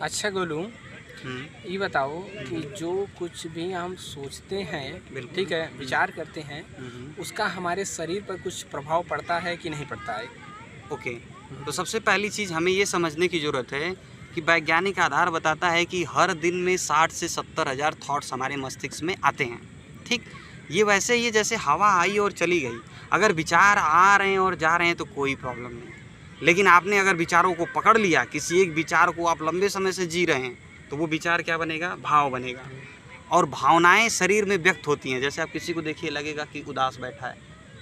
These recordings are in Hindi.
अच्छा गोलू, ये बताओ कि हम्म, जो कुछ भी हम सोचते हैं, बिल्कुल। ठीक है, विचार करते हैं, हम्म, उसका हमारे शरीर पर कुछ प्रभाव पड़ता है कि नहीं पड़ता है? ओके। तो सबसे पहली चीज़ हमें ये समझने की ज़रूरत है कि वैज्ञानिक आधार बताता है कि हर दिन में 60 से 70 हज़ार थॉट्स हमारे मस्तिष्क में आते हैं। ठीक, ये वैसे ही है जैसे हवा आई और चली गई। अगर विचार आ रहे हैं और जा रहे हैं तो कोई प्रॉब्लम नहीं, लेकिन आपने अगर विचारों को पकड़ लिया, किसी एक विचार को आप लंबे समय से जी रहे हैं, तो वो विचार क्या बनेगा? भाव बनेगा। और भावनाएं शरीर में व्यक्त होती हैं। जैसे आप किसी को देखिए, लगेगा कि उदास बैठा है,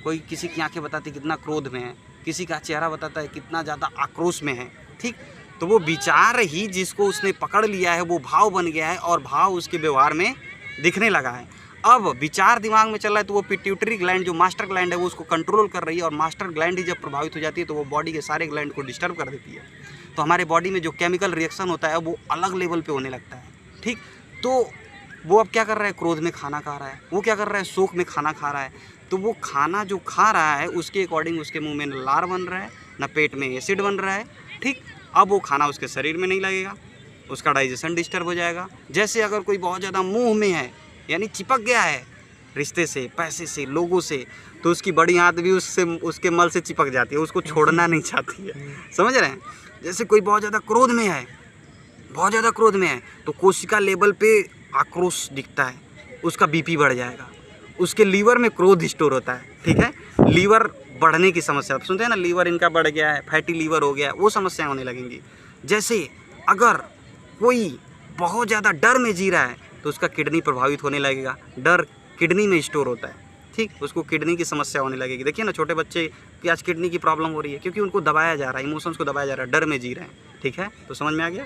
कोई किसी की आंखें बताती कितना क्रोध में है, किसी का चेहरा बताता है कितना ज़्यादा आक्रोश में है। ठीक, तो वो विचार ही जिसको उसने पकड़ लिया है वो भाव बन गया है और भाव उसके व्यवहार में दिखने लगा है। अब विचार दिमाग में चल रहा है तो वो पिट्यूटरी ग्लैंड जो मास्टर ग्लैंड है वो उसको कंट्रोल कर रही है, और मास्टर ग्लैंड ही जब प्रभावित हो जाती है तो वो बॉडी के सारे ग्लैंड को डिस्टर्ब कर देती है। तो हमारे बॉडी में जो केमिकल रिएक्शन होता है वो अलग लेवल पे होने लगता है। ठीक, तो वो अब क्या कर रहा है? क्रोध में खाना खा रहा है। वो क्या कर रहा है? शोक में खाना खा रहा है। तो वो खाना जो खा रहा है उसके अकॉर्डिंग उसके मुंह में न लार बन रहा है, न पेट में एसिड बन रहा है। ठीक, अब वो खाना उसके शरीर में नहीं लगेगा, उसका डाइजेशन डिस्टर्ब हो जाएगा। जैसे अगर कोई बहुत ज़्यादा मुंह में है, यानी चिपक गया है रिश्ते से, पैसे से, लोगों से, तो उसकी बड़ी आंत भी उससे, उसके मल से चिपक जाती है, उसको छोड़ना नहीं चाहती है। समझ रहे हैं? जैसे कोई बहुत ज़्यादा क्रोध में है, बहुत ज़्यादा क्रोध में है, तो कोशिका लेवल पे आक्रोश दिखता है, उसका बीपी बढ़ जाएगा, उसके लीवर में क्रोध स्टोर होता है। ठीक है, लीवर बढ़ने की समस्या आप सुनते हैं ना, लीवर इनका बढ़ गया है, फैटी लीवर हो गया है, वो समस्याएं होने लगेंगी। जैसे अगर कोई बहुत ज़्यादा डर में जी रहा है तो उसका किडनी प्रभावित होने लगेगा, डर किडनी में स्टोर होता है। ठीक, उसको किडनी की समस्या होने लगेगी। देखिए ना, छोटे बच्चे की आज किडनी की प्रॉब्लम हो रही है क्योंकि उनको दबाया जा रहा है, इमोशंस को दबाया जा रहा है, डर में जी रहे हैं। ठीक है, तो समझ में आ गया?